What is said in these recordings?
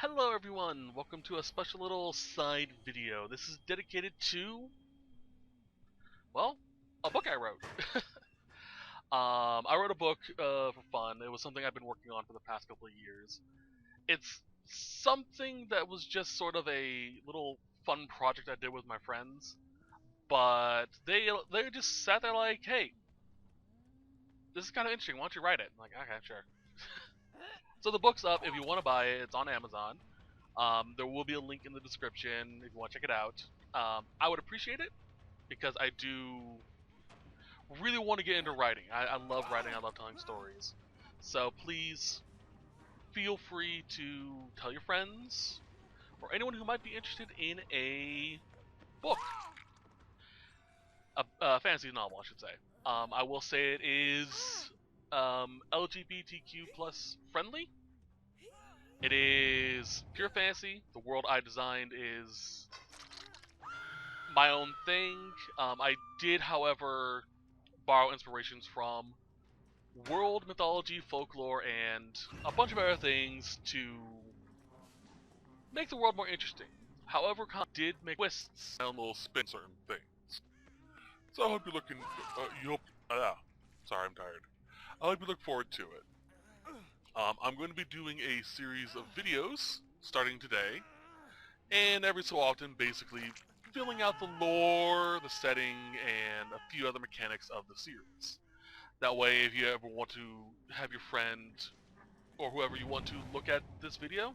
Hello everyone, welcome to a special little side video. This is dedicated to, well, a book I wrote. I wrote a book for fun. It was something I've been working on for the past couple of years. It's something that was just sort of a little fun project I did with my friends, but they just sat there like, hey, this is kind of interesting, why don't you write it? I'm like, okay, sure. So the book's up. If you want to buy it, it's on Amazon. There will be a link in the description if you want to check it out. I would appreciate it because I do really want to get into writing. I love writing. I love telling stories. So please feel free to tell your friends or anyone who might be interested in a book, a fantasy novel, I should say. I will say it is LGBTQ plus friendly. It is pure fantasy. The world I designed is my own thing. I did, however, borrow inspirations from world mythology, folklore, and a bunch of other things to make the world more interesting. However, did make twists And little spin certain things. So I hope you're looking. Sorry, I'm tired. I hope you look forward to it. I'm going to be doing a series of videos starting today, and every so often, basically filling out the lore, the setting, and a few other mechanics of the series. That way, if you ever want to have your friend or whoever you want to look at this video,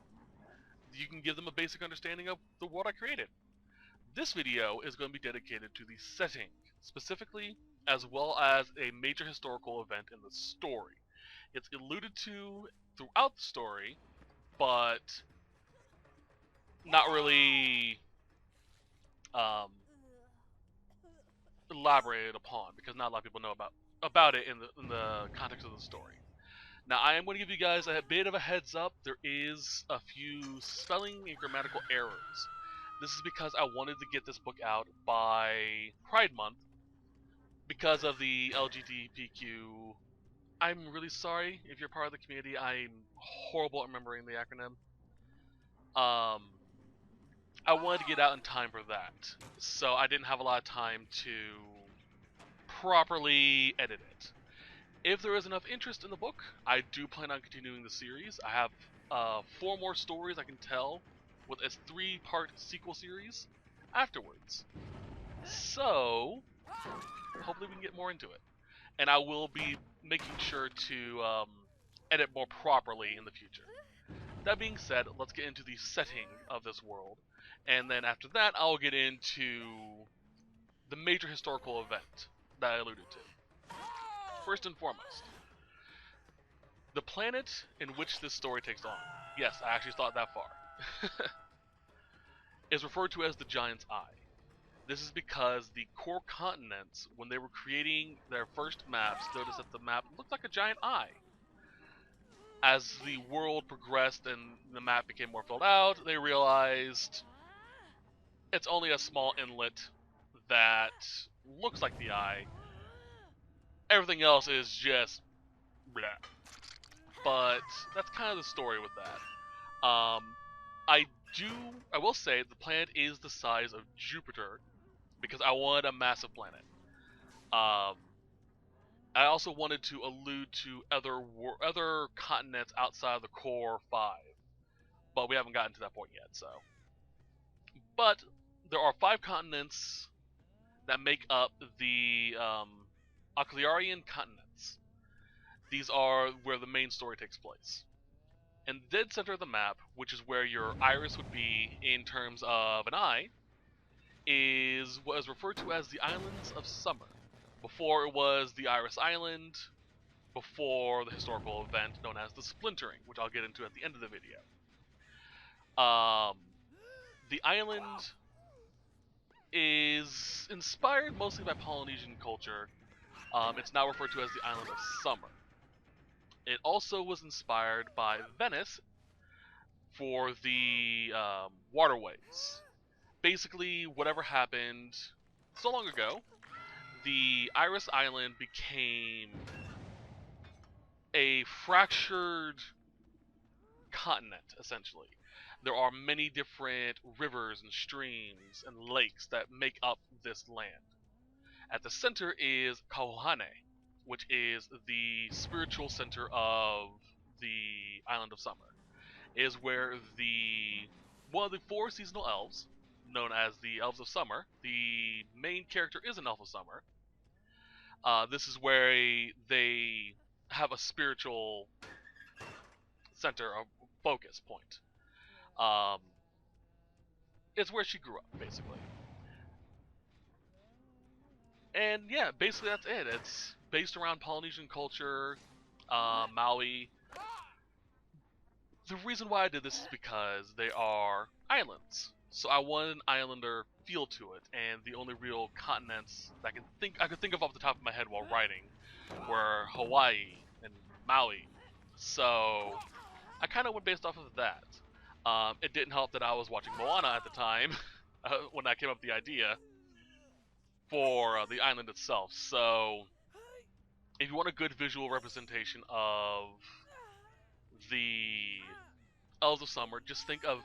you can give them a basic understanding of the world I created. This video is going to be dedicated to the setting, specifically, as well as a major historical event in the story. It's alluded to throughout the story, but not really elaborated upon because not a lot of people know about it in the context of the story. Now, I am going to give you guys a bit of a heads up. There is a few spelling and grammatical errors. This is because I wanted to get this book out by Pride Month because of the LGBTQ. I'm really sorry if you're part of the community. I'm horrible at remembering the acronym. I wanted to get out in time for that, so I didn't have a lot of time to properly edit it. If there is enough interest in the book, I do plan on continuing the series. I have 4 more stories I can tell with a 3-part sequel series afterwards. So, hopefully we can get more into it. And I will be making sure to edit more properly in the future. That being said, let's get into the setting of this world. And then after that, I'll get into the major historical event that I alluded to. First and foremost, the planet in which this story takes on, yes, I actually thought that far, is referred to as the Giant's Eye. This is because the core continents, when they were creating their first maps, noticed that the map looked like a giant eye. As the world progressed and the map became more filled out, they realized it's only a small inlet that looks like the eye. Everything else is just blah. But that's kind of the story with that. I will say the planet is the size of Jupiter because I wanted a massive planet. I also wanted to allude to other continents outside of the core 5, but we haven't gotten to that point yet. So, but there are 5 continents that make up the Oclearian continents. These are where the main story takes place. In the dead center of the map, which is where your iris would be in terms of an eye, is what is referred to as the Islands of Summer. Before it was the Iris Island, before the historical event known as the Splintering, which I'll get into at the end of the video. The island is inspired mostly by Polynesian culture. It's now referred to as the Island of Summer. It also was inspired by Venice for the waterways. Basically, whatever happened so long ago, the Iris Island became a fractured continent, essentially. There are many different rivers and streams and lakes that make up this land. At the center is Kauhane, which is the spiritual center of the Island of Summer. It is where the one of the four seasonal elves, known as the Elves of Summer, the main character is an Elf of Summer. This is where they have a spiritual center, a focus point. Um, it's where she grew up, basically. And yeah, basically that's it. It's based around Polynesian culture, Maui. The reason why I did this is because they are islands. So I wanted an islander feel to it, and the only real continents that I could think of off the top of my head while writing were Hawaii and Maui. So I kind of went based off of that. It didn't help that I was watching Moana at the time when I came up with the idea for the island itself. So if you want a good visual representation of the Elves of Summer, just think of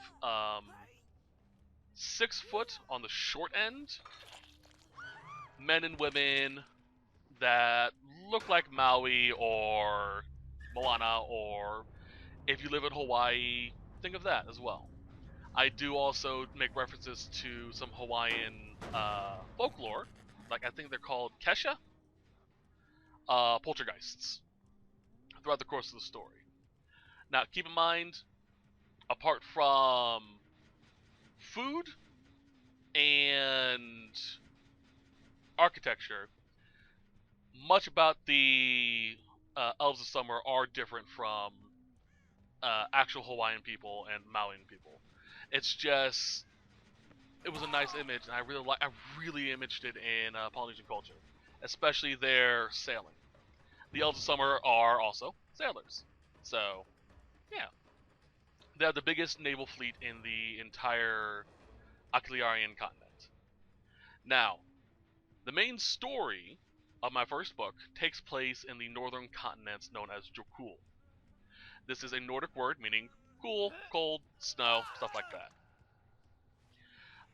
6 foot on the short end, men and women that look like Maui or Moana, or if you live in Hawaii, think of that as well. I do also make references to some Hawaiian folklore, like I think they're called Kesha, poltergeists, throughout the course of the story. Now, keep in mind, apart from food and architecture, much about the Elves of Summer are different from actual Hawaiian people and Mauian people. It's just it was a nice image, and I really imaged it in Polynesian culture, especially their sailing. The Elves of Summer are also sailors, so yeah, they have the biggest naval fleet in the entire Akiliarian continent. Now, the main story of my first book takes place in the northern continents known as Jokul. This is a Nordic word meaning cool, cold, snow, stuff like that.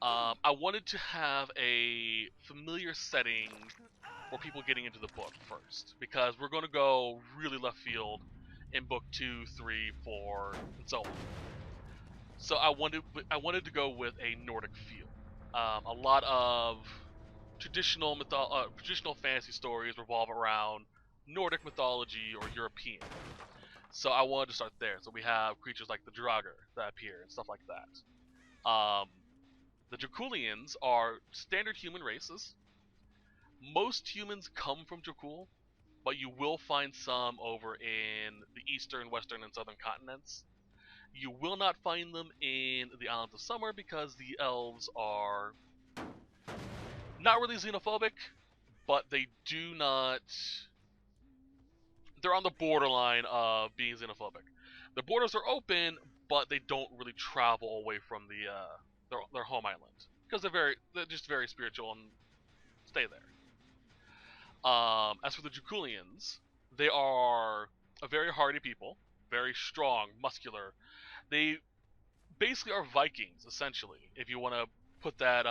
I wanted to have a familiar setting for people getting into the book first, because we're going to go really left field in book 2, 3, 4, and so on. So I wanted to go with a Nordic feel. A lot of traditional fantasy stories revolve around Nordic mythology or European. So I wanted to start there. So we have creatures like the Draugr that appear and stuff like that. The Draculians are standard human races. Most humans come from Dracul, but you will find some over in the eastern, western, and southern continents. You will not find them in the Islands of Summer because the elves are not really xenophobic, but they do not. They're on the borderline of being xenophobic. The borders are open, but they don't really travel away from their home island because they're just very spiritual and stay there. As for the Draculians, they are a very hardy people, very strong, muscular. They basically are Vikings, essentially, if you want to put that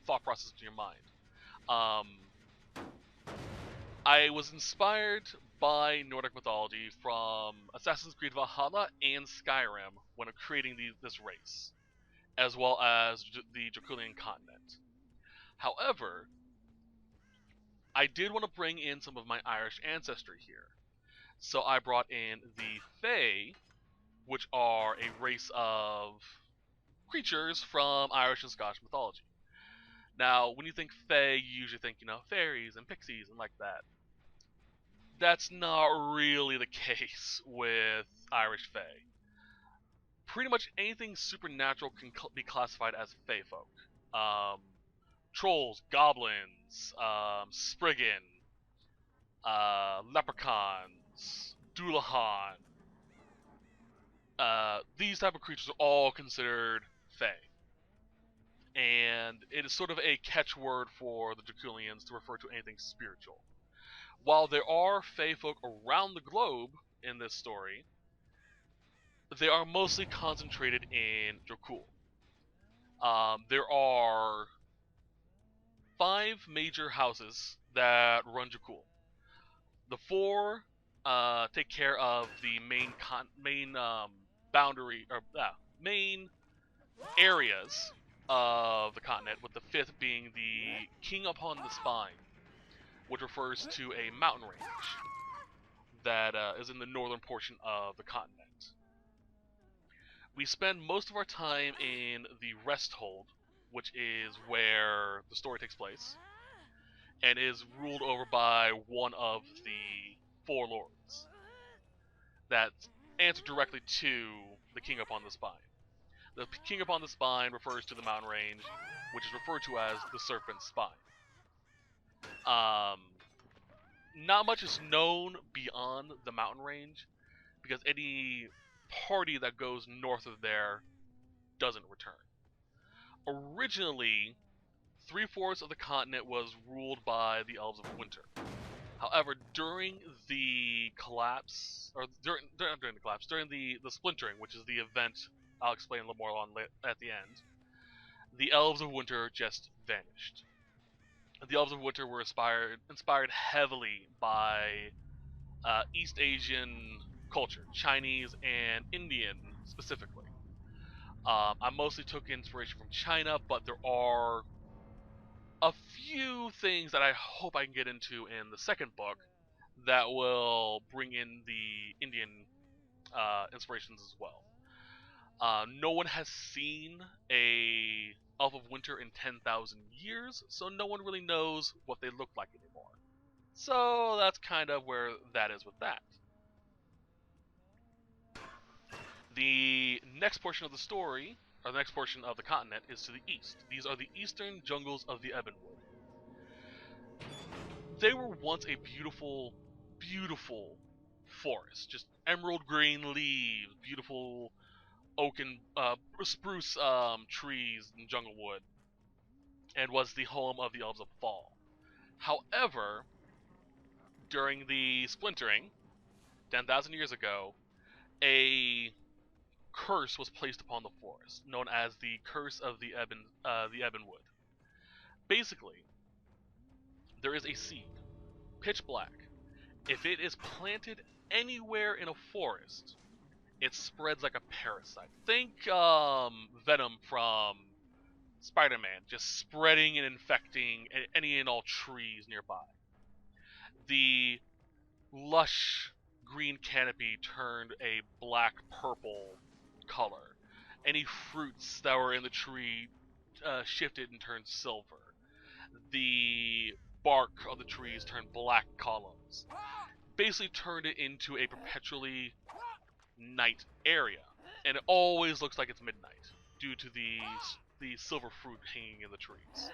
thought process into your mind. Um, I was inspired by Nordic mythology from Assassin's Creed Valhalla and Skyrim when creating this race, as well as the Draculian continent. However, I did want to bring in some of my Irish ancestry here. So I brought in the Fae, which are a race of creatures from Irish and Scottish mythology. Now, when you think Fae, you usually think, fairies and pixies and like that. That's not really the case with Irish Fae. Pretty much anything supernatural can be classified as Fae folk. Um, Trolls, goblins, Spriggan, leprechauns, Dullahan. These type of creatures are all considered Fae. And it is sort of a catchword for the Draculians to refer to anything spiritual. While there are Fae folk around the globe in this story, they are mostly concentrated in Dracul. There are 5 major houses that run Dracul. The 4 take care of the main boundary or main areas of the continent, with the 5th being the King Upon the Spine, which refers to a mountain range that is in the northern portion of the continent. We spend most of our time in the Rest Hold, which is where the story takes place, and is ruled over by one of the 4 lords that answer directly to the King Upon the Spine. The King Upon the Spine refers to the mountain range, which is referred to as the Serpent's Spine. Um, Not much is known beyond the mountain range, because any party that goes north of there doesn't return. Originally, 3/4 of the continent was ruled by the Elves of Winter. However, during the collapse, or during the collapse, during the splintering, which is the event I'll explain a little more on at the end, the Elves of Winter just vanished. The Elves of Winter were inspired heavily by East Asian culture, Chinese and Indian specifically. I mostly took inspiration from China, but there are a few things that I hope I can get into in the second book that will bring in the Indian inspirations as well. No one has seen a Elf of Winter in 10,000 years, so no one really knows what they look like anymore. So that's kind of where that is with that. The next portion of the story, or the next portion of the continent, is to the east. These are the eastern jungles of the Ebonwood. They were once a beautiful, beautiful forest. Just emerald green leaves, beautiful oak and spruce trees and jungle wood, and was the home of the Elves of Fall. However, during the splintering, 10,000 years ago, a curse was placed upon the forest, known as the Curse of the Ebonwood. Basically, there is a seed, pitch black. If it is planted anywhere in a forest, it spreads like a parasite. Think Venom from Spider-Man, just spreading and infecting any and all trees nearby. The lush green canopy turned a black-purple color. Any fruits that were in the tree shifted and turned silver. The bark of the trees turned black columns. Basically turned it into a perpetually night area. And it always looks like it's midnight due to the silver fruit hanging in the trees.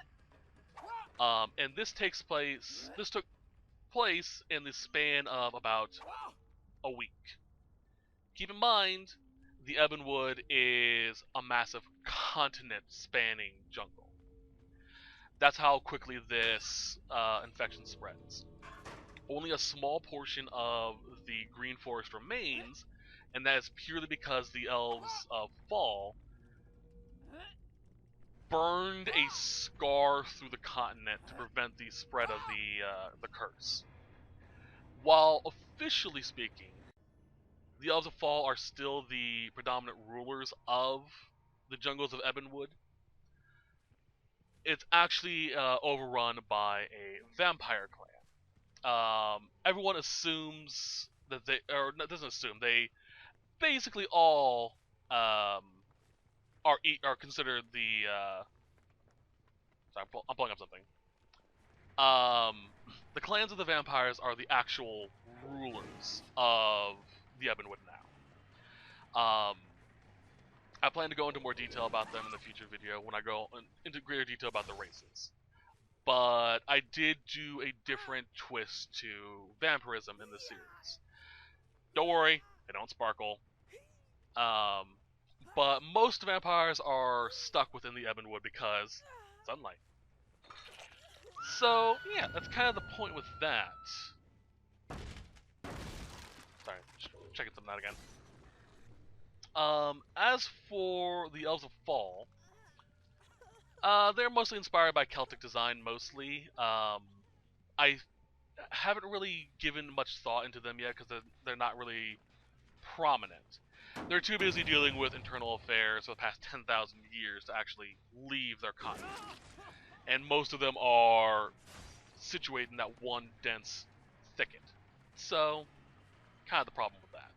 And this took place in the span of about a week. Keep in mind, the Ebonwood is a massive continent-spanning jungle. That's how quickly this infection spreads. Only a small portion of the green forest remains, and that is purely because the Elves of Fall burned a scar through the continent to prevent the spread of the curse. While officially speaking, the Elves of Fall are still the predominant rulers of the jungles of Ebonwood, it's actually overrun by a vampire clan. Everyone assumes that or doesn't assume, they basically all are considered the. Sorry, I'm pulling up something. The clans of the vampires are the actual rulers of the Ebonwood now. I plan to go into more detail about them in the future video when I go into greater detail about the races. But I did do a different twist to vampirism in this series. Don't worry, they don't sparkle. But most vampires are stuck within the Ebonwood because sunlight. So, yeah, that's kind of the point with that. Sorry, just checking something out again. As for the Elves of Fall, they're mostly inspired by Celtic design, mostly. I haven't really given much thought into them yet because they're not really prominent. They're too busy dealing with internal affairs for the past 10,000 years to actually leave their continent. And most of them are situated in that one dense thicket. So, kind of the problem with that.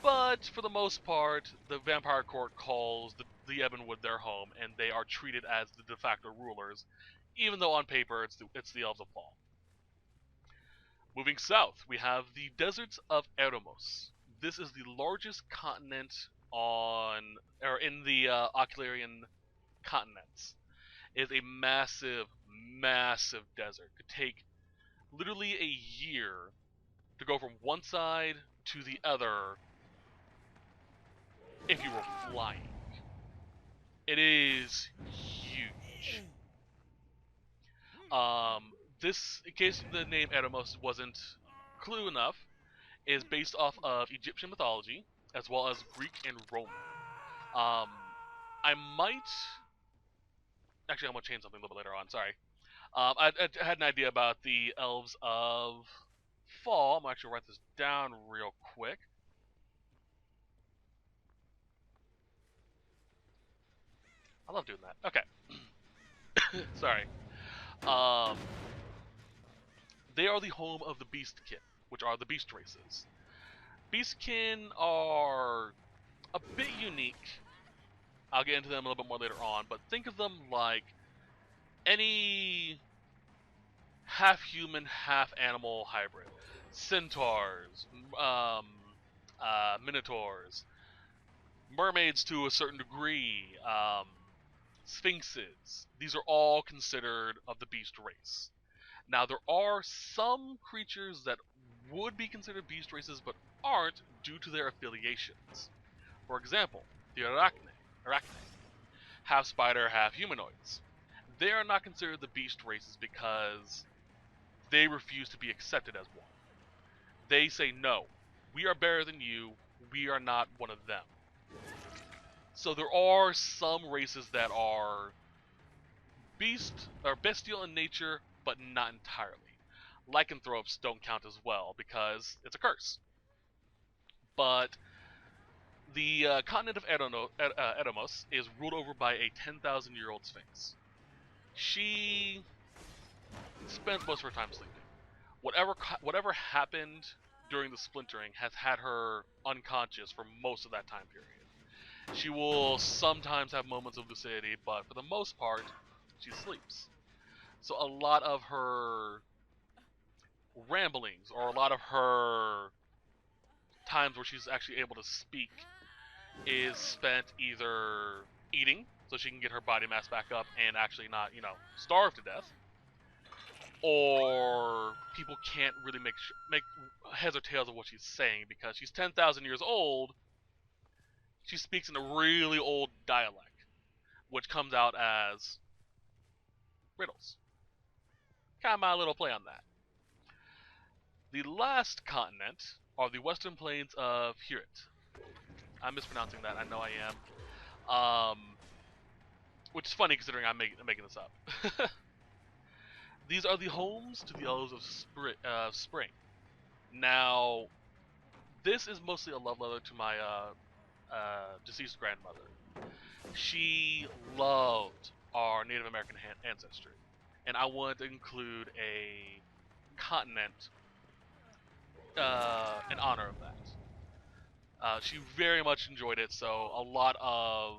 But for the most part, the Vampire Court calls the Ebonwood their home, and they are treated as the de facto rulers, even though on paper it's the Elves of Fall. Moving south, we have the deserts of Eremos. This is the largest continent in the Ocularian continents. It is a massive, massive desert. It could take literally a year to go from one side to the other if you were flying. It is huge. This, in case the name Eremos wasn't clue enough, is based off of Egyptian mythology as well as Greek and Roman. I might actually I'm gonna change something a little bit later on. Sorry. I had an idea about the Elves of Fall. I'm gonna actually write this down real quick. I love doing that. Okay. Sorry. Um, they are the home of the Beastkin, which are the beast races. Beastkin are a bit unique. I'll get into them a little bit more later on, but think of them like any half-human, half-animal hybrid. Centaurs, minotaurs, mermaids to a certain degree, sphinxes. These are all considered of the beast race. Now, there are some creatures that would be considered beast races but aren't due to their affiliations. For example, the Arachne, half spider, half humanoids. They are not considered the beast races because they refuse to be accepted as one. They say, no, we are better than you, we are not one of them. So there are some races that are bestial in nature, but not entirely. Lycanthropes don't count as well because it's a curse. But the continent of Eremos is ruled over by a 10,000-year-old sphinx. She spends most of her time sleeping. Whatever happened during the splintering has had her unconscious for most of that time period. She will sometimes have moments of lucidity, but for the most part, she sleeps. So a lot of her ramblings, or a lot of her times where she's actually able to speak, is spent either eating, so she can get her body mass back up and actually not, starve to death, or people can't really make heads or tails of what she's saying because she's 10,000 years old. She speaks in a really old dialect, which comes out as riddles. Kind of my little play on that. The last continent are the western plains of Hirit. I'm mispronouncing that, I know I am. Which is funny considering I'm making this up. These are the homes to the Elves of Spring. Now, this is mostly a love letter to my deceased grandmother. She loved our Native American ancestry, and I wanted to include a continent in honor of that. She very much enjoyed it, so a lot of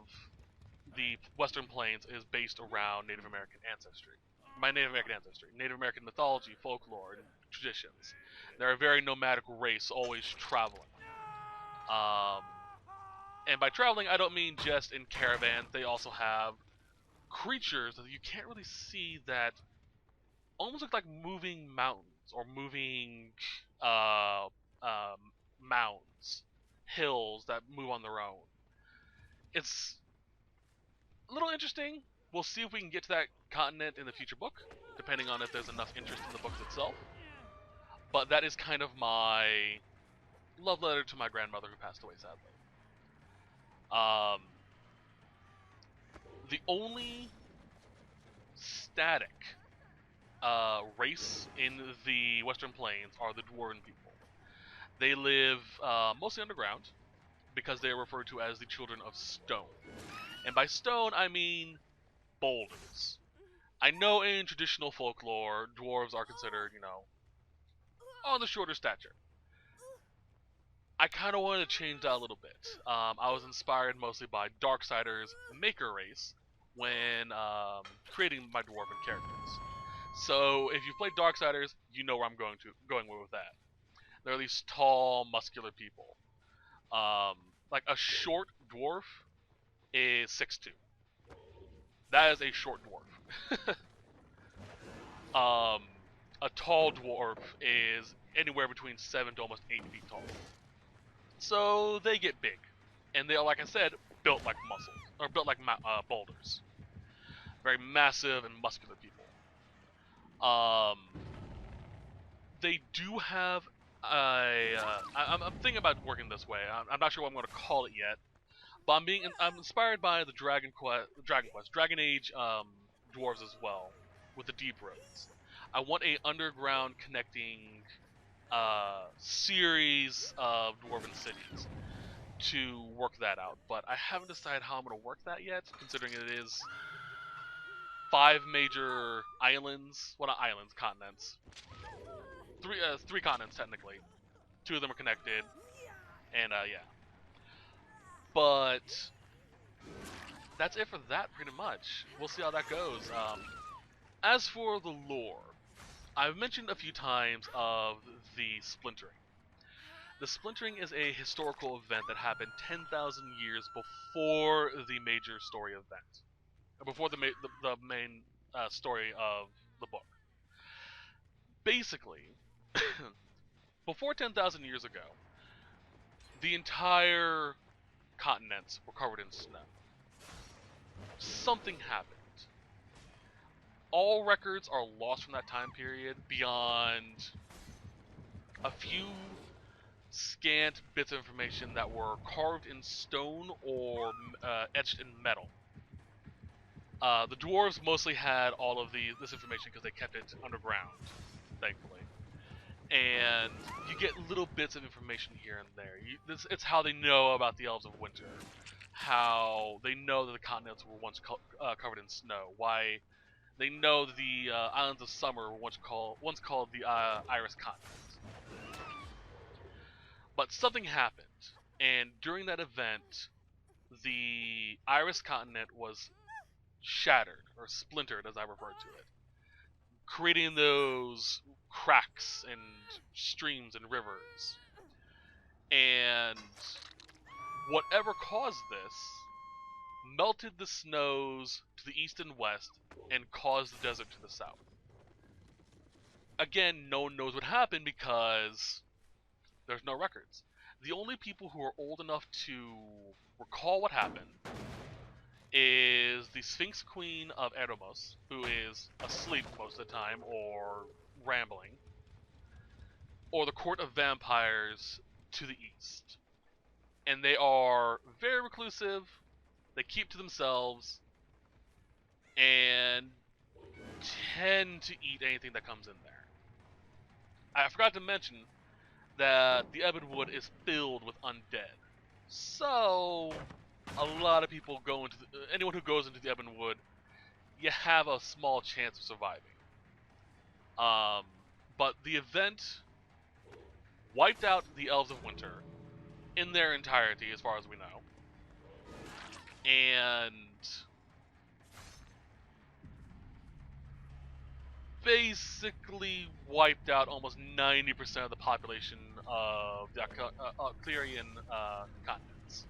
the Western Plains is based around Native American ancestry. My Native American ancestry, Native American mythology, folklore, and traditions. They're a very nomadic race, always traveling. And by traveling, I don't mean just in caravans. They also have creatures that you can't really see that almost look like moving mountains or moving mounds, hills that move on their own. It's a little interesting. We'll see if we can get to that continent in the future book, depending on if there's enough interest in the book itself. But that is kind of my love letter to my grandmother who passed away, sadly. Um, the only static race in the Western Plains are the Dwarven people. They live mostly underground because they are referred to as the Children of Stone. And by stone, I mean boulders. I know in traditional folklore, dwarves are considered, on the shorter stature. I kind of wanted to change that a little bit. I was inspired mostly by Darksiders' Maker race when creating my dwarven characters. So if you've played Darksiders, you know where I'm going with that. They're these tall, muscular people. Um, like a short dwarf is 6'2". That is a short dwarf. um, a tall dwarf is anywhere between 7 to almost 8 feet tall. So they get big, and they are, like I said, built like muscles or built like boulders. Very massive and muscular people. They do have I'm thinking about working this way. I'm not sure what I'm going to call it yet, but I'm inspired by the Dragon Age dwarves as well, with the deep roads. I want a underground connecting series of dwarven cities to work that out, but I haven't decided how I'm going to work that yet, considering it is 5 major islands. Well, not islands, continents. Three continents technically. 2 of them are connected, and yeah. But that's it for that, pretty much. We'll see how that goes. As for the lore, I've mentioned a few times of the splintering. The splintering is a historical event that happened 10,000 years before the major story event, before the main story of the book. Basically, before 10,000 years ago, the entire continents were covered in snow. Something happened. All records are lost from that time period beyond a few scant bits of information that were carved in stone or etched in metal. The dwarves mostly had all of this information because they kept it underground, thankfully. And you get little bits of information here and there. It's how they know about the Elves of Winter, how they know that the continents were once covered in snow, why they know that the Islands of Summer were once called the Iris Continent. But something happened, and during that event, the Iris Continent was shattered, or splintered as I refer to it, creating those cracks and streams and rivers. And whatever caused this melted the snows to the east and west and caused the desert to the south. Again, no one knows what happened because there's no records. The only people who are old enough to recall what happened is the Sphinx Queen of Eremos, who is asleep most of the time or rambling, or the Court of Vampires to the east. And they are very reclusive, they keep to themselves, and tend to eat anything that comes in there. I forgot to mention that the Ebonwood is filled with undead. So, a lot of people anyone who goes into the Ebonwood, you have a small chance of surviving. But the event wiped out the Elves of Winter in their entirety, as far as we know. And basically wiped out almost 90% of the population of the Clerian continents.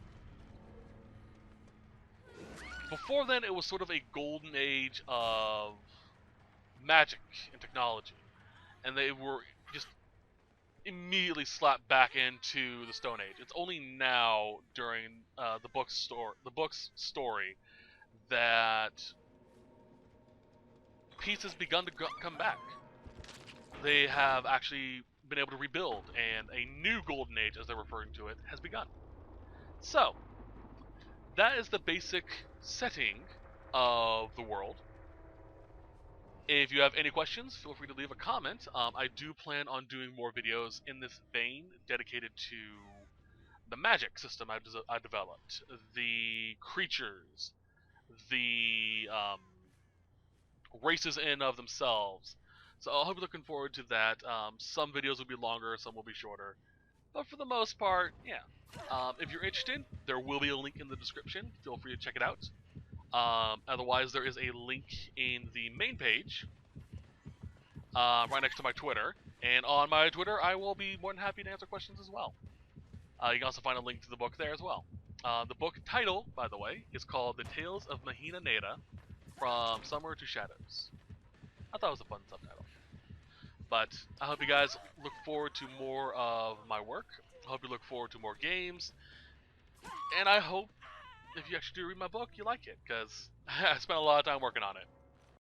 Before then, it was sort of a golden age of magic and technology, and they were just immediately slapped back into the Stone Age. It's only now, during the book's story, that peace has begun to come back. They have actually been able to rebuild, and a new golden age, as they're referring to it, has begun. So, that is the basic setting of the world. If you have any questions, feel free to leave a comment. I do plan on doing more videos in this vein dedicated to the magic system I developed, the creatures, the races in of themselves. So I hope you're looking forward to that. Some videos will be longer, some will be shorter. But for the most part, yeah. If you're interested, there will be a link in the description. Feel free to check it out. Otherwise, there is a link in the main page, right next to my Twitter. And on my Twitter, I will be more than happy to answer questions as well. You can also find a link to the book there as well. The book title, by the way, is called The Tales of Mahina From Summer to Shadows. I thought it was a fun subtitle. But I hope you guys look forward to more of my work. I hope you look forward to more games. And I hope if you actually do read my book, you like it, because I spent a lot of time working on it.